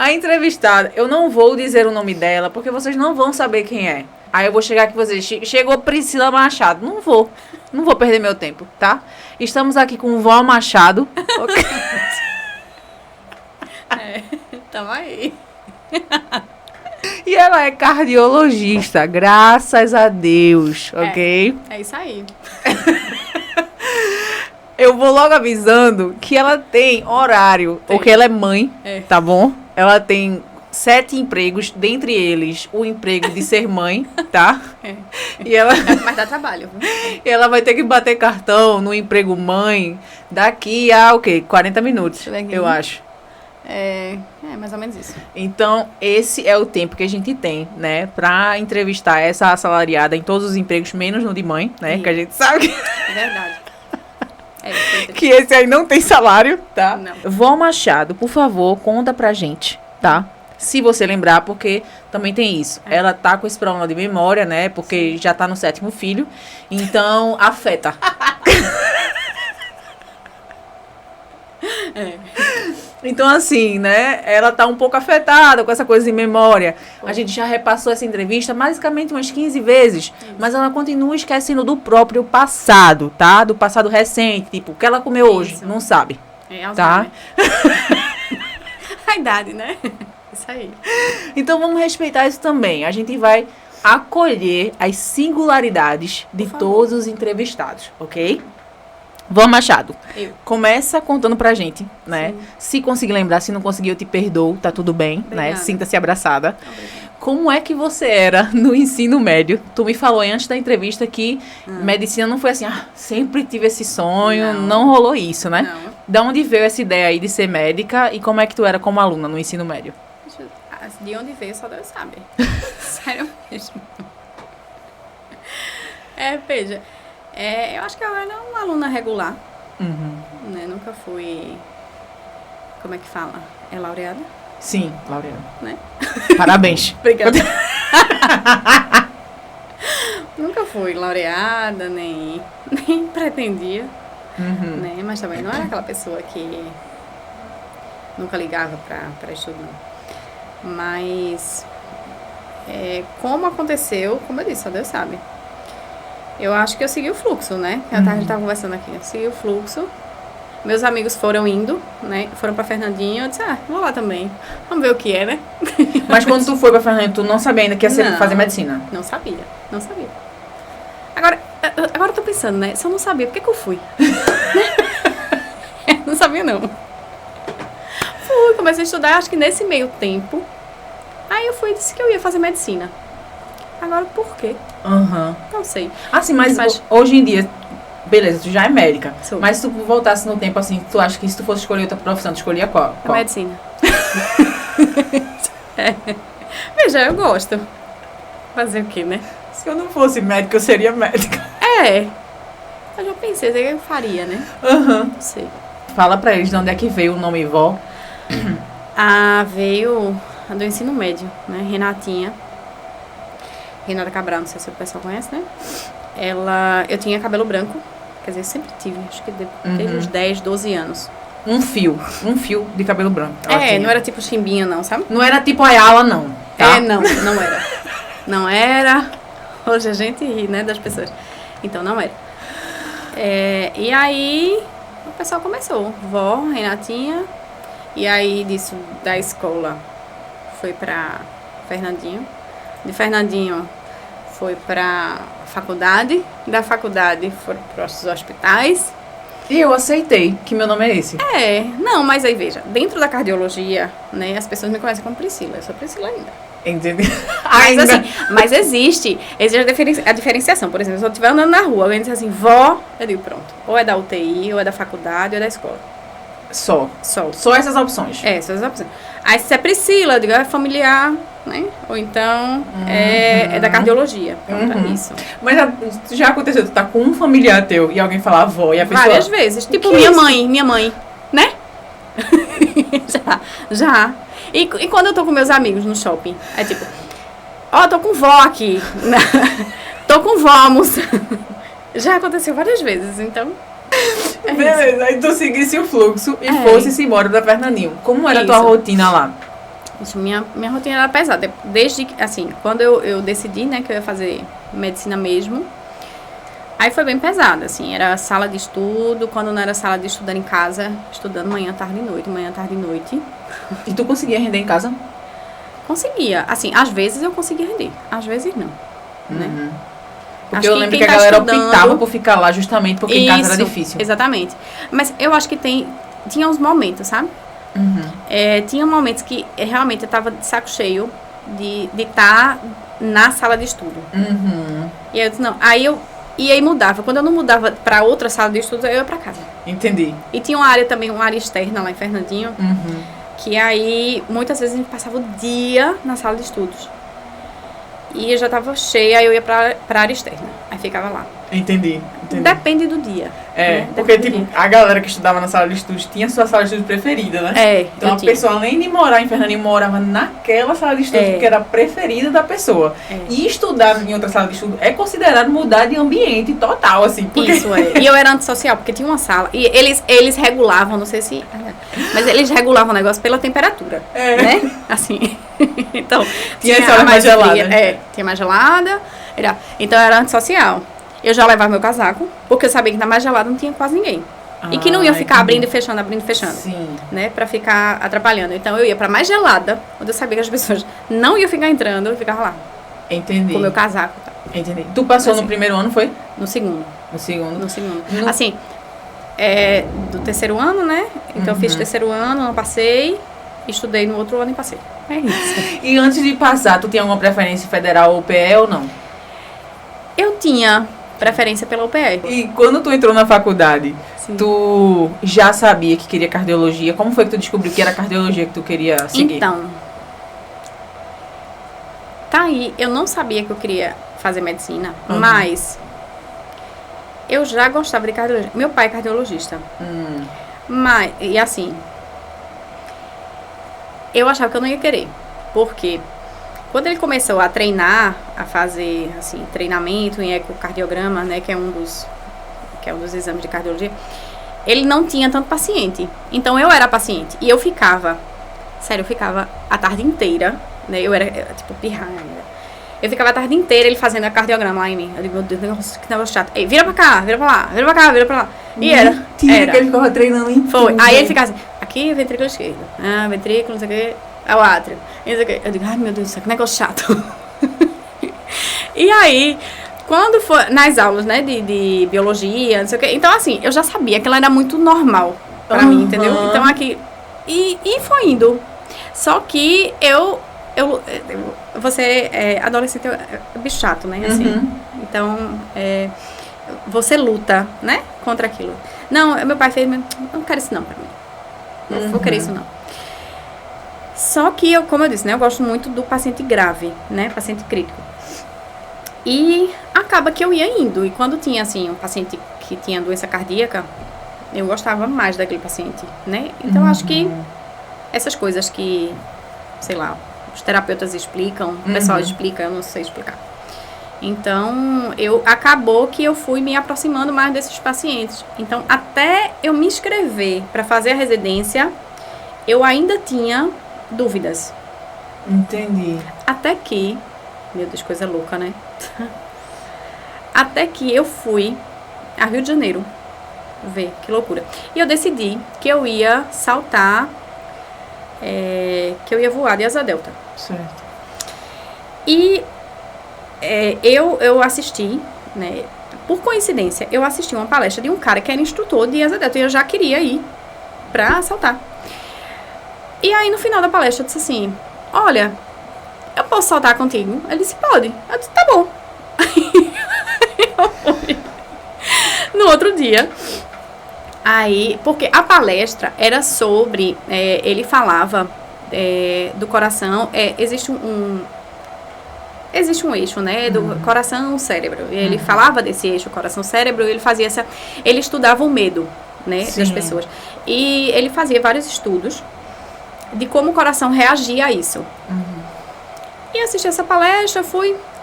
A entrevistada, eu não vou dizer o nome dela, porque vocês não vão saber quem é. Aí eu vou chegar aqui e vocês, chegou Priscila Machado. Não vou perder meu tempo, tá? Estamos aqui com Vó Machado. Tamo aí. E ela é cardiologista, graças a Deus, ok? É isso aí. Eu vou logo avisando que ela tem horário, porque ela é mãe, tá bom? Ela tem 7 empregos, dentre eles o emprego de ser mãe, tá? E ela... Mas dá trabalho. ela vai ter que bater cartão no emprego mãe daqui a, 40 minutos, eu acho. É mais ou menos isso. Então, esse é o tempo que a gente tem, né? Pra entrevistar essa assalariada em todos os empregos, menos no de mãe, né? Que a gente sabe que... É verdade. que esse aí não tem salário, tá? Não. Vó Machado, por favor, conta pra gente, tá? Se você lembrar, porque também tem isso. Ela tá com esse problema de memória, né? Porque já tá no 7º filho. Então, afeta. Então, assim, né? Ela tá um pouco afetada com essa coisa de memória. A gente já repassou essa entrevista basicamente umas 15 vezes. Mas ela continua esquecendo do próprio passado, tá? Do passado recente. Tipo, o que ela comeu hoje? Não sabe. Tá? A idade, né? Isso aí. Então, vamos respeitar isso também. A gente vai acolher as singularidades de todos os entrevistados, ok? Vó Machado, começa contando pra gente, né? Sim. Se conseguir lembrar, se não conseguir, eu te perdoo, tá tudo bem, obrigada, né? Sinta-se abraçada. Obrigada. Como é que você era no ensino médio? Tu me falou antes da entrevista que medicina não foi assim, sempre tive esse sonho, não rolou isso, né? Não. Da onde veio essa ideia aí de ser médica e como é que tu era como aluna no ensino médio? De onde veio, só Deus sabe. Sério mesmo. Veja... eu acho que eu era uma aluna regular. Né? Nunca fui... Como é que fala? É laureada? Sim, laureada. Né? Parabéns. Obrigada. Nunca fui laureada, nem pretendia. Né? Mas também não era aquela pessoa que nunca ligava pra estudo, não. Mas... como aconteceu, como eu disse, só Deus sabe. Eu acho que eu segui o fluxo, né? A gente tava conversando aqui. Eu segui o fluxo. Meus amigos foram indo, né? Foram pra Fernandinho. Eu disse, vou lá também. Vamos ver o que é, né? Mas quando tu foi pra Fernandinho, tu não sabia ainda que ia fazer medicina? Não sabia. Agora eu tô pensando, né? Se eu não sabia, por que eu fui? Não sabia, não. Fui, comecei a estudar, acho que nesse meio tempo. Aí eu fui e disse que eu ia fazer medicina. Agora, por quê? Não sei. Assim, mas hoje em dia, beleza, tu já é médica. Sou. Mas se tu voltasse no tempo assim, tu acha que se tu fosse escolher outra profissão, tu escolhia qual? A medicina. Veja, eu gosto. Fazer o quê, né? Se eu não fosse médica, eu seria médica. Eu já pensei, o que eu faria, né? Não sei. Fala pra eles de onde é que veio o nome Vó. Veio do ensino médio, né? Renata Cabral, não sei se o pessoal conhece, né? Eu tinha cabelo branco, quer dizer, sempre tive, acho que desde os 10, 12 anos. Um fio de cabelo branco. Não era tipo chimbinha, não, sabe? Não era tipo Ayala, não. Tá? Não era. Não era. Hoje a gente ri, né, das pessoas. Então, não era. E aí, o pessoal começou. Vó, Renatinha. E aí, disso, da escola, foi pra Fernandinho. De Fernandinho, foi pra faculdade. Da faculdade, foram pros hospitais. E eu aceitei que meu nome é esse. Não, mas aí, veja, dentro da cardiologia, né, as pessoas me conhecem como Priscila. Eu sou Priscila ainda. Entendi. Mas existe a diferenciação. Por exemplo, se eu estiver andando na rua, alguém diz assim, vó, eu digo, pronto. Ou é da UTI, ou é da faculdade, ou é da escola. Só essas opções. Só essas opções. Aí se é Priscila, eu digo, é familiar, né? Ou então é da cardiologia. Pronto, é isso. Mas já aconteceu, tu tá com um familiar teu e alguém falar avó e a pessoa... Várias vezes. Tipo, minha mãe, né? Já. E quando eu tô com meus amigos no shopping, é tipo, tô com vó aqui. Tô com vó almoçando. Já aconteceu várias vezes, então... Beleza, aí tu seguisse o fluxo e fosse-se embora da Fernandinho. Como era a tua rotina lá? Isso, minha rotina era pesada. Desde, assim, quando eu decidi, né, que eu ia fazer medicina mesmo, aí foi bem pesada, assim, era sala de estudo, quando não era sala de estudo era em casa, estudando manhã, tarde e noite, manhã, tarde e noite. E tu conseguia render em casa? Conseguia, assim, às vezes eu conseguia render, às vezes não, né? Porque eu lembro que a galera optava por ficar lá justamente porque em casa era difícil. Exatamente. Mas eu acho que tinha uns momentos, sabe? Tinha momentos que realmente eu tava de saco cheio de estar na sala de estudo. E aí eu disse, não, e aí mudava. Quando eu não mudava para outra sala de estudo, eu ia para casa. Entendi. E tinha uma área também, uma área externa lá em Fernandinho, que aí muitas vezes a gente passava o dia na sala de estudos. E eu já tava cheia, aí eu ia pra área externa. Aí ficava lá. Entendi. Depende do dia. Né? Porque, tipo, a galera que estudava na sala de estudos tinha sua sala de estudos preferida, né? Então a pessoa, além de morar em Fernandinho, morava naquela sala de estudos porque era a preferida da pessoa. E estudar em outra sala de estudo é considerado mudar de ambiente total, assim. Porque... Isso, E eu era antissocial, porque tinha uma sala. E eles regulavam, não sei se... Mas eles regulavam o negócio pela temperatura, né? Assim... Então, tinha essa mais gelada. Tinha mais gelada. Então, eu era antissocial. Eu já levava meu casaco, porque eu sabia que na mais gelada não tinha quase ninguém. E que não ia ficar abrindo e fechando. Sim. Né? Pra ficar atrapalhando. Então, eu ia pra mais gelada, onde eu sabia que as pessoas não iam ficar entrando, eu ficava lá. Entendi. Com meu casaco. Tá. Entendi. Tu passou no primeiro ano, foi? No segundo. No segundo. Assim, do terceiro ano, né? Então, eu fiz terceiro ano, não passei. Estudei no outro ano e passei. É isso. E antes de passar, tu tinha alguma preferência federal ou UPE ou não? Eu tinha preferência pela UPE. E quando tu entrou na faculdade, tu já sabia que queria cardiologia? Como foi que tu descobriu que era cardiologia que tu queria seguir? Então, tá aí. Eu não sabia que eu queria fazer medicina, mas eu já gostava de cardiologia. Meu pai é cardiologista. Mas, e assim... Eu achava que eu não ia querer, porque quando ele começou a treinar, a fazer, assim, treinamento em ecocardiograma, né, que é um dos exames de cardiologia, ele não tinha tanto paciente. Então, eu era paciente e eu ficava a tarde inteira, né, eu era, tipo, pirralha. Eu ficava a tarde inteira ele fazendo a cardiograma lá em mim. Eu digo, meu Deus, que negócio chato. Ei, vira pra cá, vira pra lá, vira pra cá, vira pra lá. E era. Que ele ficava treinando em Foi. Aí ele ficava assim, aqui, ventrículo esquerdo. Ventrículo, não sei o que, é o átrio. Não sei o que. Eu digo, ai meu Deus do céu, que negócio chato. E aí, quando foi nas aulas, né, de biologia, não sei o que. Então, assim, eu já sabia que ela era muito normal pra mim, entendeu? Então, aqui. E foi indo. Só que você adolescente é bicho chato, né? Assim. Então, você luta, né? Contra aquilo. Não, meu pai fez, não quero isso não pra mim. Não vou querer isso não. Só que como eu disse, né? Eu gosto muito do paciente grave, né? Paciente crítico. E acaba que eu ia indo. E quando tinha, assim, um paciente que tinha doença cardíaca, eu gostava mais daquele paciente, né? Então, acho que essas coisas que, sei lá, os terapeutas explicam, o pessoal explica, eu não sei explicar. Então, acabou que eu fui me aproximando mais desses pacientes. Então, até eu me inscrever para fazer a residência, eu ainda tinha dúvidas. Entendi. Até que, meu Deus, coisa louca, né? Até que eu fui a Rio de Janeiro ver, que loucura. E eu decidi que eu ia saltar, que eu ia voar de asa delta. Certo. E eu assisti, né, por coincidência, eu assisti uma palestra de um cara que era instrutor de asa delta e eu já queria ir pra saltar. E aí, no final da palestra, eu disse assim, olha, eu posso saltar contigo? Ele disse, pode. Eu disse, tá bom. Eu fui. No outro dia, aí, porque a palestra era sobre, ele falava do coração, existe um eixo, né, do coração-cérebro. E ele falava desse eixo, coração-cérebro, e ele estudava o medo, né, das pessoas. E ele fazia vários estudos de como o coração reagia a isso. E assisti essa palestra,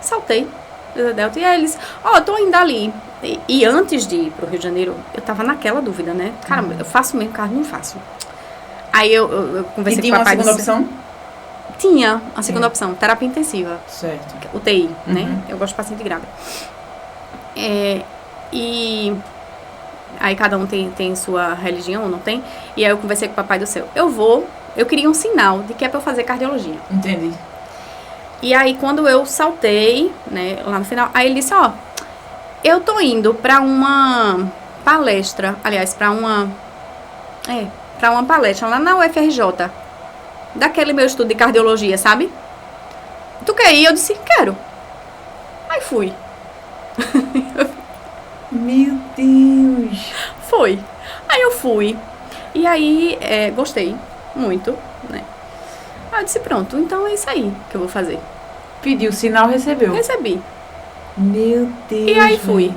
saltei asa delta, e aí eles, tô indo ali. E antes de ir pro Rio de Janeiro, eu tava naquela dúvida, né, caramba, eu faço mesmo, cara, não faço. Aí eu conversei com o papai. E tinha uma segunda opção? tinha a segunda opção, terapia intensiva. Certo. UTI, né? Eu gosto de paciente grávida. E aí cada um tem sua religião, não tem? E aí eu conversei com o Papai do Céu. Eu queria um sinal de que é pra eu fazer cardiologia. Entendi. E aí quando eu saltei, né, lá no final, aí ele disse, ó, eu tô indo pra uma palestra, aliás, pra uma palestra lá na UFRJ, daquele meu estudo de cardiologia, sabe? Tu quer ir? Eu disse, quero. Aí fui. Meu Deus. Foi. Aí eu fui. E aí, gostei muito, né? Aí eu disse, pronto, então é isso aí que eu vou fazer. Pediu sinal, recebeu. Recebi. Meu Deus. E aí fui.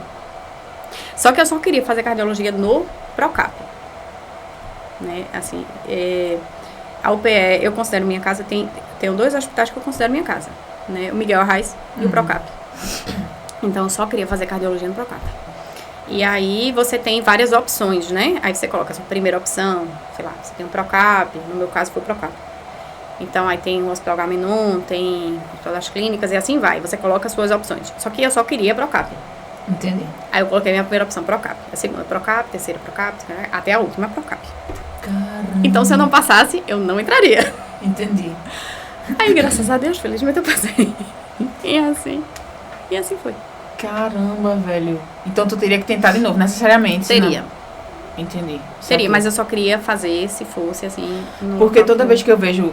Só que eu só queria fazer cardiologia no Procap. Né? Assim, a UPE, eu considero minha casa, tenho 2 hospitais que eu considero minha casa. Né? O Miguel Arraes e o Procap. Então eu só queria fazer cardiologia no Procap. E aí você tem várias opções, né? Aí você coloca a sua primeira opção, sei lá, você tem um Procap, no meu caso foi o Procap. Então aí tem o Hospital Gamenon, tem o Hospital das Clínicas e assim vai. Você coloca as suas opções. Só que eu só queria Procap. Entendi. Aí eu coloquei minha primeira opção Procap, a segunda Procap, a terceira Procap, até a última Procap. Caramba. Então se eu não passasse, eu não entraria. Entendi. Aí graças a Deus, felizmente eu passei. E assim foi. Caramba, velho. Então tu teria que tentar de novo, necessariamente. Teria. Entendi. Seria, mas eu só queria fazer se fosse assim. Porque toda vez que eu vejo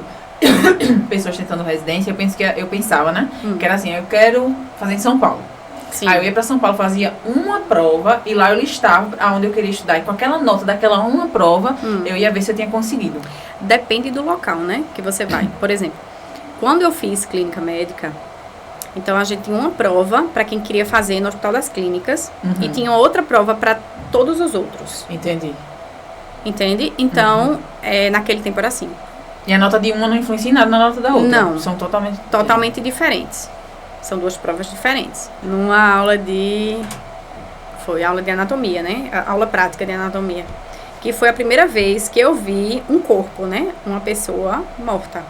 pessoas tentando residência, eu pensava, né? Que era assim, eu quero fazer em São Paulo. Sim. Aí eu ia pra São Paulo, fazia uma prova e lá eu listava aonde eu queria estudar. E com aquela nota daquela uma prova, eu ia ver se eu tinha conseguido. Depende do local, né? Que você vai. Por exemplo, quando eu fiz clínica médica, então a gente tinha uma prova para quem queria fazer no Hospital das Clínicas e tinha outra prova para todos os outros. Entendi. Entende? Então, naquele tempo era assim. E a nota de uma não influencia em nada na nota da outra? Não. São Totalmente diferentes. São 2 provas diferentes. Numa aula foi aula de anatomia, né? A aula prática de anatomia. Que foi a primeira vez que eu vi um corpo, né? Uma pessoa morta.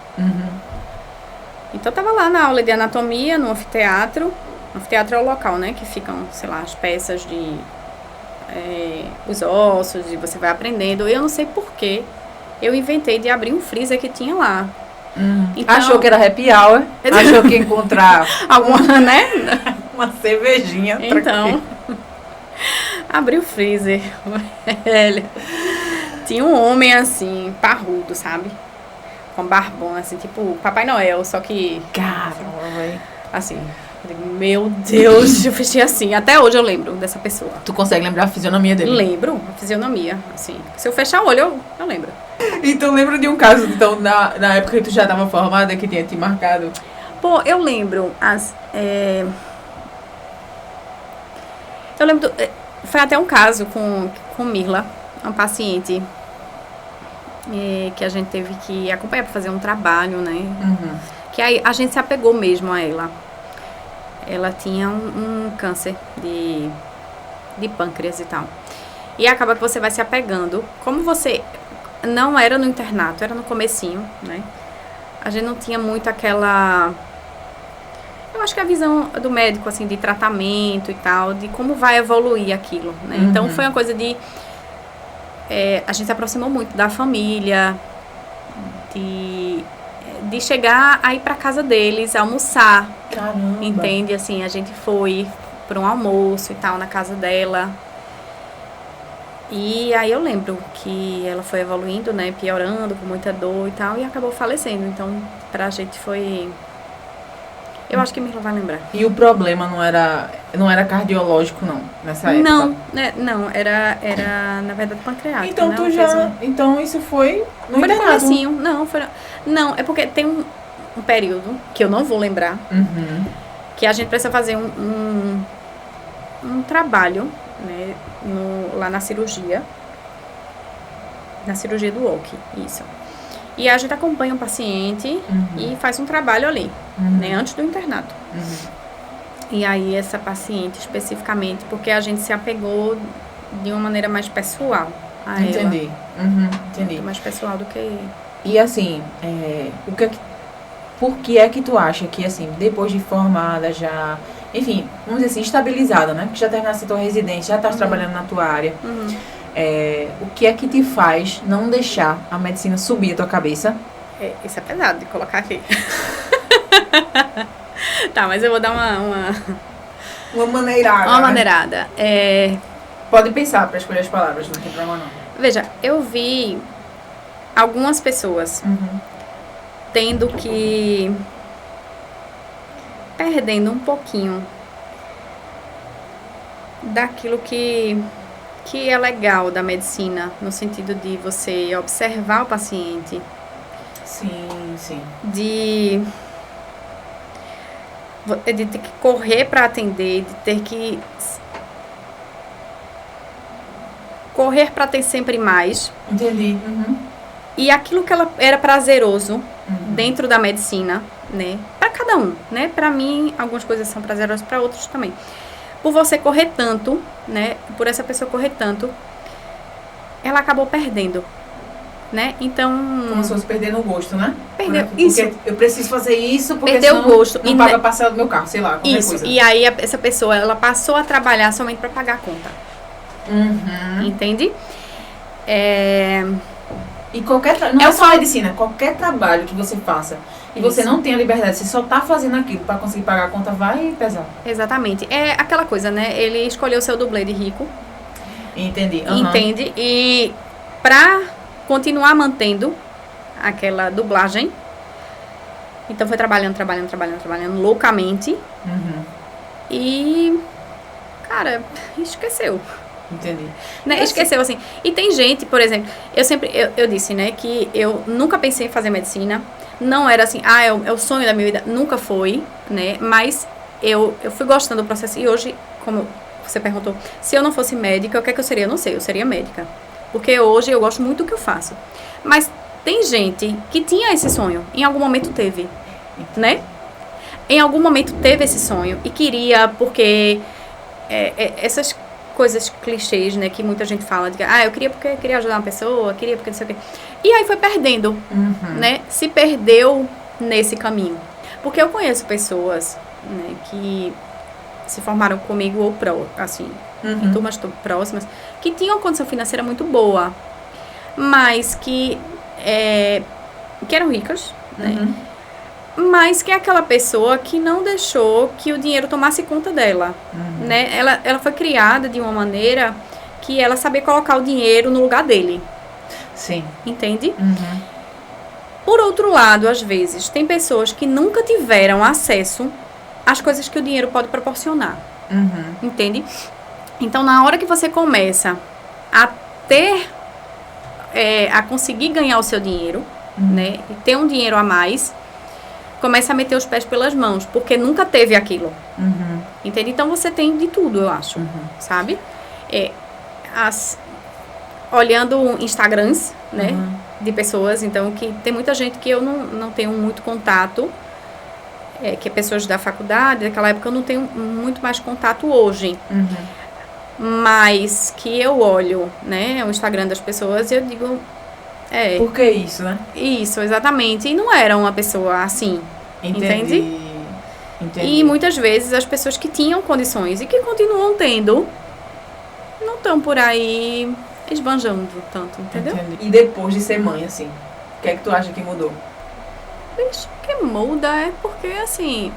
Então, eu tava lá na aula de anatomia, no anfiteatro. O anfiteatro é o local, né? Que ficam, sei lá, as peças os ossos, e você vai aprendendo. Eu não sei porquê. Eu inventei de abrir um freezer que tinha lá. Então, achou que era happy hour, achou que ia encontrar alguma, né? uma cervejinha. Então, abri o freezer. Tinha um homem assim, parrudo, sabe? Com barbão, assim, tipo Papai Noel, só que... Caramba, velho. Assim, meu Deus, eu fechei assim. Até hoje eu lembro dessa pessoa. Tu consegue lembrar a fisionomia dele? Lembro, a fisionomia, assim. Se eu fechar o olho, eu lembro. Então, lembra de um caso, então, na época que tu já estava formada, que tinha te marcado? Pô, eu lembro eu lembro, foi até um caso com Mirla, uma paciente que a gente teve que acompanhar para fazer um trabalho, né? Que aí a gente se apegou mesmo a ela. Ela tinha um câncer de pâncreas e tal. E acaba que você vai se apegando. Como você não era no internato, era no comecinho, né? A gente não tinha muito aquela... Eu acho que a visão do médico, assim, de tratamento e tal, de como vai evoluir aquilo, né? Então, foi uma coisa de... a gente se aproximou muito da família, de chegar a ir pra casa deles, almoçar. Caramba. Entende? Assim, a gente foi para um almoço e tal, na casa dela. E aí eu lembro que ela foi evoluindo, né, piorando, com muita dor e tal, e acabou falecendo. Então, pra gente foi... Eu acho que Mirla vai lembrar. E o problema não era cardiológico, não, nessa época? Não, era na verdade pancreático. Então, né? Então, isso foi no internato. Foi no comecinho. Não, é porque tem um período, que eu não vou lembrar, que a gente precisa fazer um trabalho, né, lá na cirurgia do Walk, isso. E a gente acompanha o paciente e faz um trabalho ali, né, antes do internato. E aí essa paciente especificamente, porque a gente se apegou de uma maneira mais pessoal a Entendi. ela. Entendi. Muito mais pessoal do que... E assim, o que é que por que é que tu acha que, assim, depois de formada já, enfim, vamos dizer assim, estabilizada, né? Que já terminasse a tua residência, já estás trabalhando na tua área. O que é que te faz não deixar a medicina subir a tua cabeça? Isso é pesado de colocar aqui. Tá, mas eu vou dar Uma maneirada. Uma maneirada. Pode pensar para escolher as palavras, não tem problema não. Veja, eu vi algumas pessoas tendo que... perdendo um pouquinho daquilo que é legal da medicina, no sentido de você observar o paciente. Sim, sim. De ter que correr para atender, de ter que correr para ter sempre mais. Entendi. E aquilo que era prazeroso dentro da medicina, né? Para cada um, né? Para mim, algumas coisas são prazerosas, para outros também. Por você correr tanto, né? Por essa pessoa correr tanto, ela acabou perdendo, né? Então... Como se fosse perdendo o gosto, né? Perdeu, porque isso. Eu preciso fazer isso porque perdeu senão o gosto. Não paga a parcela do meu carro, sei lá, qualquer isso. coisa. E aí essa pessoa, ela passou a trabalhar somente para pagar a conta. Entende? E qualquer não é só medicina, qualquer trabalho que você faça e você não tem a liberdade, você só tá fazendo aquilo para conseguir pagar a conta, vai pesar. Exatamente. É aquela coisa, né? Ele escolheu o seu dublê de rico. Entendi. Entende? E pra continuar mantendo aquela dublagem, então foi trabalhando loucamente. E, cara, esqueceu. Entendi. Né? Esqueceu, assim. E tem gente, por exemplo, eu disse, né, que eu nunca pensei em fazer medicina. Não era assim, é o sonho da minha vida. Nunca foi, né? Mas eu fui gostando do processo. E hoje, como você perguntou, se eu não fosse médica, o que é que eu seria? Eu não sei, eu seria médica. Porque hoje eu gosto muito do que eu faço. Mas tem gente que tinha esse sonho. Em algum momento teve, né? Em algum momento teve esse sonho. E queria, porque essas coisas clichês, né, que muita gente fala, de eu queria porque eu queria ajudar uma pessoa, queria porque não sei o quê. E aí foi perdendo, né, se perdeu nesse caminho. Porque eu conheço pessoas, né, que se formaram comigo ou assim, em turmas próximas, que tinham uma condição financeira muito boa, mas que eram ricas, né, mas que é aquela pessoa que não deixou que o dinheiro tomasse conta dela, né? Ela foi criada de uma maneira que ela sabia colocar o dinheiro no lugar dele. Sim. Entende? Por outro lado, às vezes, tem pessoas que nunca tiveram acesso às coisas que o dinheiro pode proporcionar. Entende? Então, na hora que você começa a ter, a conseguir ganhar o seu dinheiro, né? E ter um dinheiro a mais, começa a meter os pés pelas mãos, porque nunca teve aquilo. Entende? Então, você tem de tudo, eu acho. Sabe? Olhando Instagrams, né? De pessoas, então, que tem muita gente que eu não tenho muito contato, que é pessoas da faculdade, daquela época eu não tenho muito mais contato hoje. Mas que eu olho, né? O Instagram das pessoas e eu digo... Por que isso, né? Isso, exatamente. E não era uma pessoa assim, entende? Entendi. E muitas vezes as pessoas que tinham condições e que continuam tendo, não estão por aí esbanjando tanto, entendeu? Entendi. E depois de ser mãe, assim, o que é que tu acha que mudou? Bicho, o que muda é porque, assim...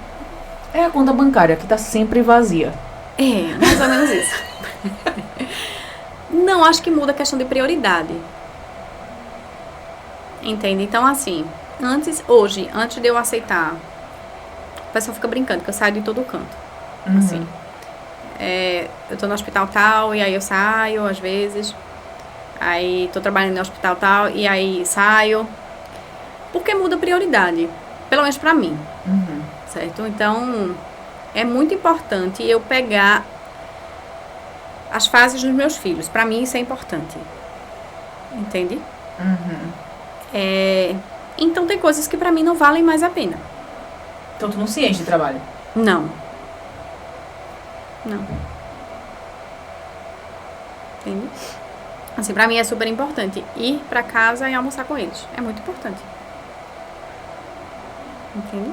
É a conta bancária, que tá sempre vazia. Mais ou menos isso. Não, acho que muda a questão de prioridade. Entende? Então, assim, antes de eu aceitar, o pessoal fica brincando que eu saio de todo canto. Assim, eu tô no hospital tal, e aí eu saio, às vezes. Aí tô trabalhando no hospital tal, e aí saio. Porque muda a prioridade. Pelo menos pra mim. Certo? Então, é muito importante eu pegar as fases dos meus filhos. Pra mim, isso é importante. Entende? Então, tem coisas que pra mim não valem mais a pena. Então, tu não se enche de trabalho? Não. Entende? Assim, pra mim é super importante ir pra casa e almoçar com eles. É muito importante. Entende?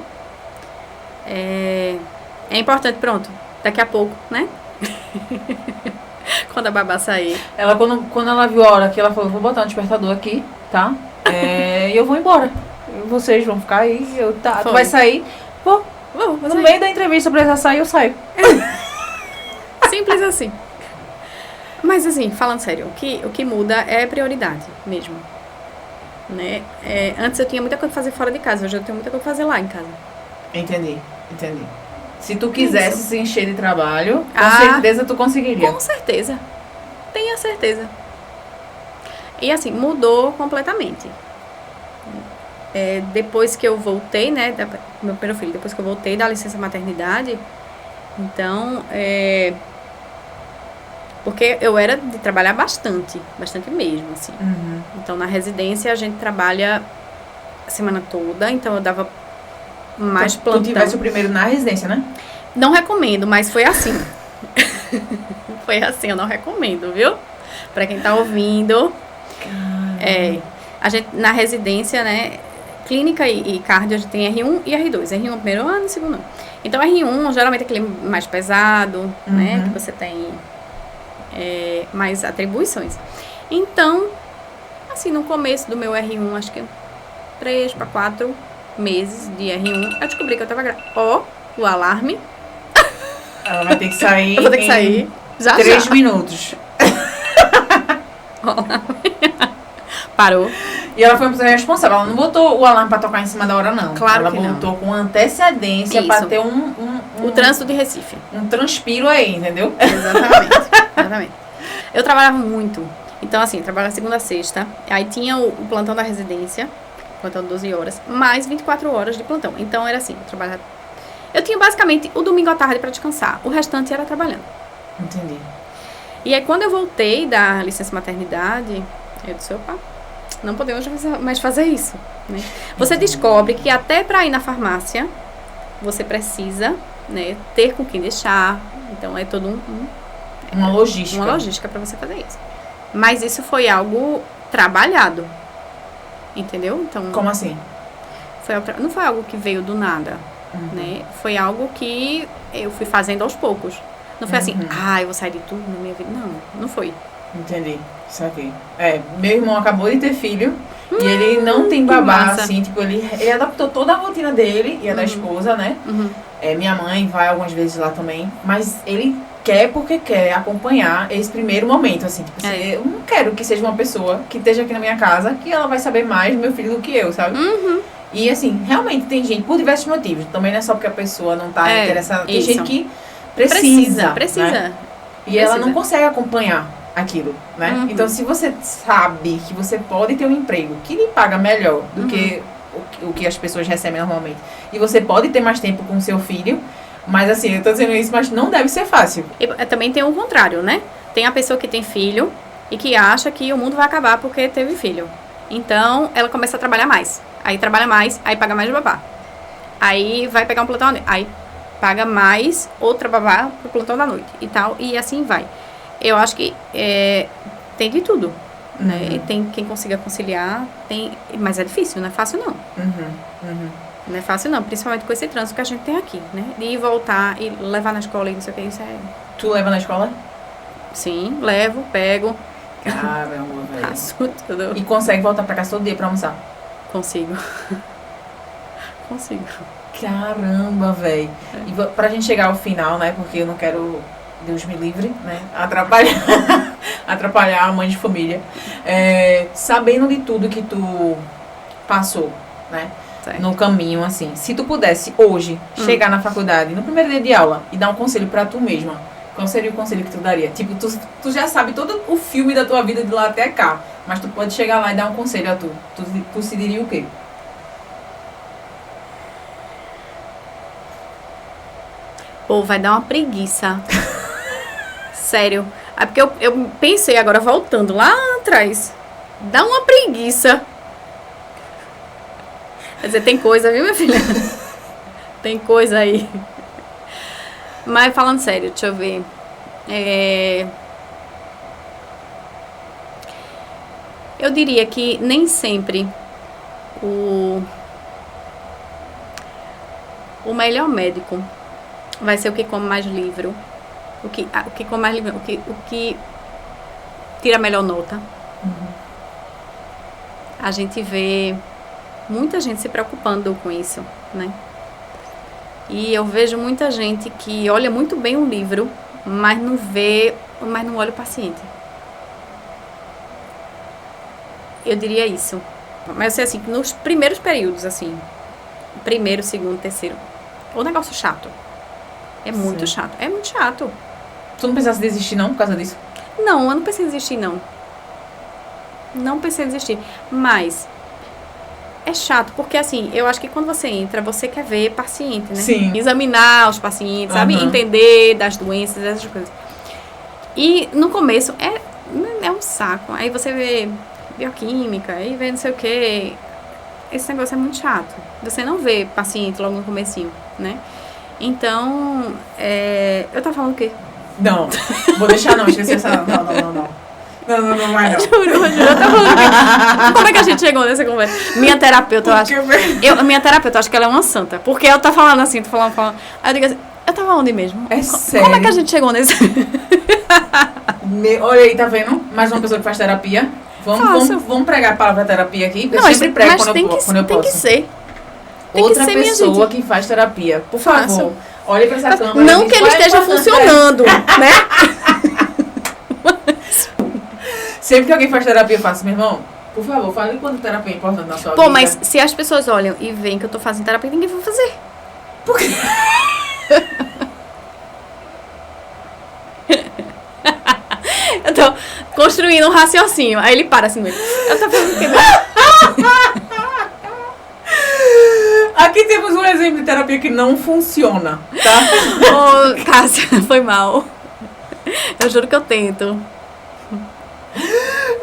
É importante, pronto, daqui a pouco, né? Quando a babá sair. Ela, quando ela viu a hora que ela falou, vou botar um despertador aqui, tá? E eu vou embora. Vocês vão ficar aí, tu vai sair? Vou no sair. meio da entrevista, precisar sair, eu saio. Simples assim. Mas assim, falando sério, o que muda é prioridade mesmo. Né? Antes eu tinha muita coisa pra fazer fora de casa, hoje eu tenho muita coisa pra fazer lá em casa. Entendi. Se tu quisesse se encher de trabalho, com certeza tu conseguiria. Com certeza. Tenha certeza. E assim, mudou completamente. Depois que eu voltei, né, meu primeiro filho, depois que eu voltei da licença maternidade, então, porque eu era de trabalhar bastante mesmo, assim. Uhum. Então, na residência, a gente trabalha a semana toda, então eu dava mais plantão. Tu tivesse o primeiro na residência, né? Não recomendo, mas foi assim. Foi assim, eu não recomendo, viu? Pra quem tá ouvindo. A gente, na residência, né, clínica e cardio, a gente tem R1 e R2. R1 primeiro ano e segundo ano. Então, R1, geralmente é aquele mais pesado, né, que você tem mais atribuições. Então, assim, no começo do meu R1, acho que 3 para 4 meses de R1, eu descobri que eu tava grávida. O alarme. Ela vai ter que sair. Eu vou ter que sair. Já 3 minutos. Parou. E ela foi responsável. Ela não botou o alarme pra tocar em cima da hora, não. Claro ela que não. botou com antecedência pra ter o trânsito de Recife. Um transpiro aí, entendeu? Exatamente. Eu trabalhava muito. Então, assim, trabalhava segunda a sexta. Aí tinha o plantão da residência, plantão de 12 horas, mais 24 horas de plantão. Então, era assim, eu tinha basicamente o domingo à tarde pra descansar. O restante era trabalhando. Entendi. E aí, quando eu voltei da licença maternidade, eu disse, opa, não podemos mais fazer isso, né? Você descobre que até para ir na farmácia, você precisa, né, ter com quem deixar. Então, é todo uma logística. Uma logística para você fazer isso. Mas isso foi algo trabalhado, entendeu? Então, como assim? Não foi algo que veio do nada, né? Foi algo que eu fui fazendo aos poucos. Não foi assim, eu vou sair de tudo na minha vida. Não foi. Entendi, saquei. Meu irmão acabou de ter filho e ele não tem babá, assim, tipo, ele adaptou toda a rotina dele e a da esposa, né? Minha mãe vai algumas vezes lá também, mas ele quer porque quer acompanhar esse primeiro momento, assim, tipo, eu não quero que seja uma pessoa que esteja aqui na minha casa, que ela vai saber mais do meu filho do que eu, sabe? E assim, realmente tem gente, por diversos motivos, também não é só porque a pessoa não tá interessada, tem gente que precisa. Né? E ela não consegue acompanhar aquilo, né? Então, se você sabe que você pode ter um emprego que lhe paga melhor do que o que as pessoas recebem normalmente, e você pode ter mais tempo com o seu filho, mas assim, eu tô dizendo isso, mas não deve ser fácil. E também tem o contrário, né? Tem a pessoa que tem filho e que acha que o mundo vai acabar porque teve filho. Então, ela começa a trabalhar mais. Aí trabalha mais, aí paga mais de babá. Aí vai pegar um plantão, aí paga mais outra babá pro plantão da noite e tal, e assim vai. Eu acho que tem de tudo, né? Tem quem consiga conciliar, mas é difícil, não é fácil não. Não é fácil não, principalmente com esse trânsito que a gente tem aqui, né? De ir voltar e levar na escola e não sei o que, isso é... Tu leva na escola? Sim, levo, pego. Caramba, velho. Faço tudo. E consegue voltar pra casa todo dia pra almoçar? Consigo. Caramba, velho. E pra gente chegar ao final, né? Porque eu não quero, Deus me livre, né? Atrapalhar a mãe de família. Sabendo de tudo que tu passou, né? Certo. No caminho, assim. Se tu pudesse hoje chegar na faculdade, no primeiro dia de aula, e dar um conselho pra tu mesma, qual seria o conselho que tu daria? Tipo, tu já sabe todo o filme da tua vida de lá até cá, mas tu pode chegar lá e dar um conselho a tu. Tu se diria o quê? Pô, vai dar uma preguiça. Sério. É porque eu pensei agora, voltando lá atrás. Dá uma preguiça. Quer dizer, tem coisa, viu, minha filha? Tem coisa aí. Mas falando sério, deixa eu ver. Eu diria que nem sempre o melhor médico vai ser o que come mais livro, o que come mais livro, o que tira a melhor nota. A gente vê muita gente se preocupando com isso, né? E eu vejo muita gente que olha muito bem o livro, mas não olha o paciente. Eu diria isso. Mas eu sei assim, que nos primeiros períodos, assim, primeiro, segundo, terceiro, o negócio chato. É muito chato. É muito chato. Tu não pensasse em desistir, não, por causa disso? Não, eu não pensei em desistir, não. Não pensei em desistir. Mas é chato, porque assim, eu acho que quando você entra, você quer ver paciente, né? Sim. Examinar os pacientes, sabe? Entender das doenças, essas coisas. E no começo é um saco. Aí você vê bioquímica, aí vê não sei o quê. Esse negócio é muito chato. Você não vê paciente logo no comecinho, né? Então, eu tava falando o quê? Não, vou deixar não, esqueci essa... Não vai não. Juro, eu tava falando o quê? Como é que a gente chegou nessa conversa? Minha terapeuta, eu acho... Minha terapeuta, eu acho que ela é uma santa. Porque ela tá falando assim, falando. Aí eu digo assim, eu tava onde mesmo? Sério? Como é que a gente chegou nesse... Olha aí, tá vendo? Mais uma pessoa que faz terapia. Vamos pregar a palavra terapia aqui. Eu sempre prego quando eu posso. Tem que ser. Outra pessoa que faz terapia. Por favor, olhe pra essa câmera. Não que ele esteja funcionando, né? Sempre que alguém faz terapia, eu faço, meu irmão, por favor, fale quanto terapia é importante na sua vida. Pô, mas se as pessoas olham e veem que eu tô fazendo terapia, ninguém vai fazer. Por quê? Eu tô construindo um raciocínio. Aí ele para assim, eu tô fazendo o quê? Aqui temos um exemplo de terapia que não funciona, tá? Ô, Cássia, foi mal. Eu juro que eu tento.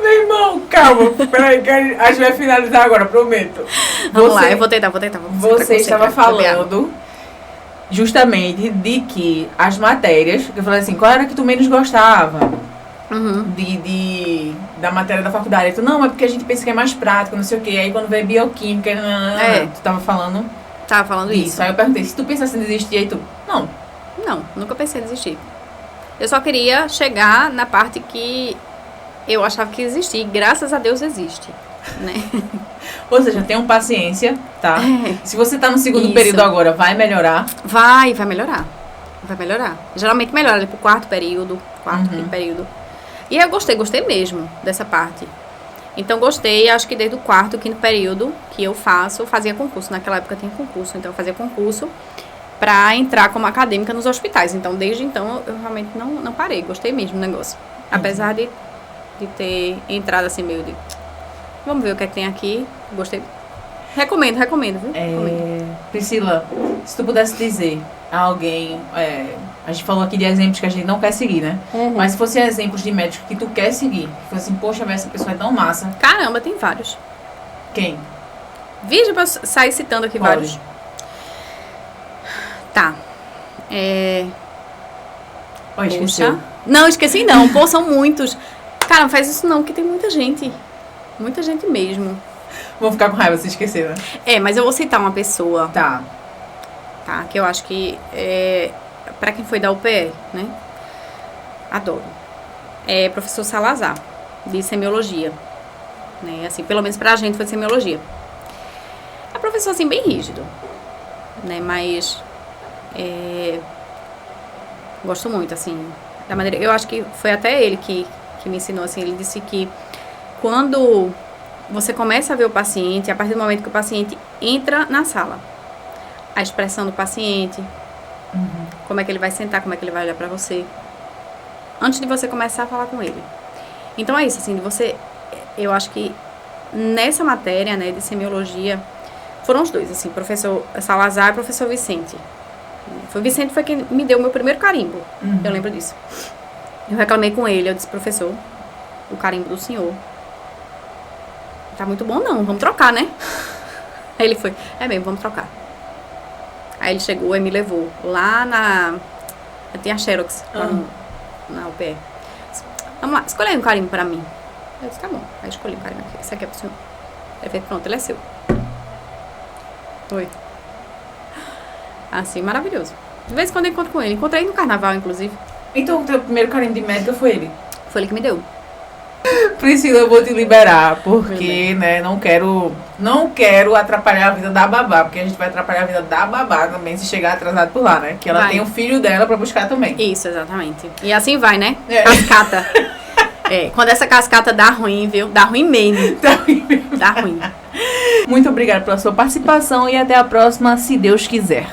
Meu irmão, calma. Peraí, que a gente vai finalizar agora, prometo. Vamos lá, eu vou tentar. Você estava falando justamente de que as matérias, que eu falei assim, qual era que tu menos gostava da matéria da faculdade? Tu, não, é porque a gente pensa que é mais prático, não sei o quê. Aí quando vê bioquímica, tu tava falando... Tava falando isso. Aí eu perguntei, se tu pensasse em desistir, aí tu... Não, nunca pensei em desistir. Eu só queria chegar na parte que eu achava que existia. E graças a Deus existe, né? Ou seja, tenham paciência, tá? Se você tá no segundo período agora, vai melhorar? Vai melhorar. Vai melhorar. Geralmente melhora ali pro quarto período, quinto período. E eu gostei mesmo dessa parte. Então, gostei, acho que desde o quarto, quinto período que eu fazia concurso. Naquela época tinha concurso, então eu fazia concurso para entrar como acadêmica nos hospitais. Então, desde então, eu realmente não parei. Gostei mesmo do negócio. Apesar de ter entrado assim meio de... Vamos ver o que é que tem aqui. Gostei. Recomendo, viu? Priscila, se tu pudesse dizer a alguém... a gente falou aqui de exemplos que a gente não quer seguir, né? Mas se fossem exemplos de médicos que tu quer seguir, que fosse assim, poxa, essa pessoa é tão massa. Caramba, tem vários. Quem? Vídeo pra sair citando aqui vários. Tá. Esqueceu. Não, esqueci não. Pô, são muitos. Cara, não faz isso não, que tem muita gente. Muita gente mesmo. Vou ficar com raiva se esquecer, né? Mas eu vou citar uma pessoa. Tá. Que eu acho que pra quem foi da UPE, né? Adoro. Professor Salazar, de semiologia. Né? Assim, pelo menos pra gente foi de semiologia. É professor, assim, bem rígido. Né? Mas... gosto muito, assim, da maneira... Eu acho que foi até ele que me ensinou, assim. Ele disse que quando você começa a ver o paciente, a partir do momento que o paciente entra na sala, a expressão do paciente, como é que ele vai sentar, como é que ele vai olhar pra você, antes de você começar a falar com ele. Então é isso, assim, eu acho que nessa matéria, né, de semiologia, foram os dois, assim, professor Salazar e professor Vicente. O Vicente foi quem me deu o meu primeiro carimbo, eu lembro disso. Eu reclamei com ele, eu disse, professor, o carimbo do senhor tá muito bom não, vamos trocar, né? Aí ele foi, mesmo, vamos trocar. Aí ele chegou e me levou lá tem a Xerox lá na UPE. Vamos lá, escolhe aí um carimbo pra mim. Eu disse, tá bom. Aí escolhi um carimbo aqui, esse aqui é pro senhor. Ele fez, pronto, ele é seu. Foi. Assim, maravilhoso. De vez em quando eu encontro com ele. Encontrei no carnaval, inclusive. Então, o teu primeiro carimbo de médica foi ele? Foi ele que me deu. Priscila, eu vou te liberar, porque, né, não quero atrapalhar a vida da babá, porque a gente vai atrapalhar a vida da babá também se chegar atrasado por lá, né? Que ela tem o filho dela pra buscar também. Isso, exatamente. E assim vai, né? Cascata. Quando essa cascata dá ruim, viu? Dá ruim mesmo. Dá ruim mesmo. Dá ruim. Muito obrigada pela sua participação e até a próxima, se Deus quiser.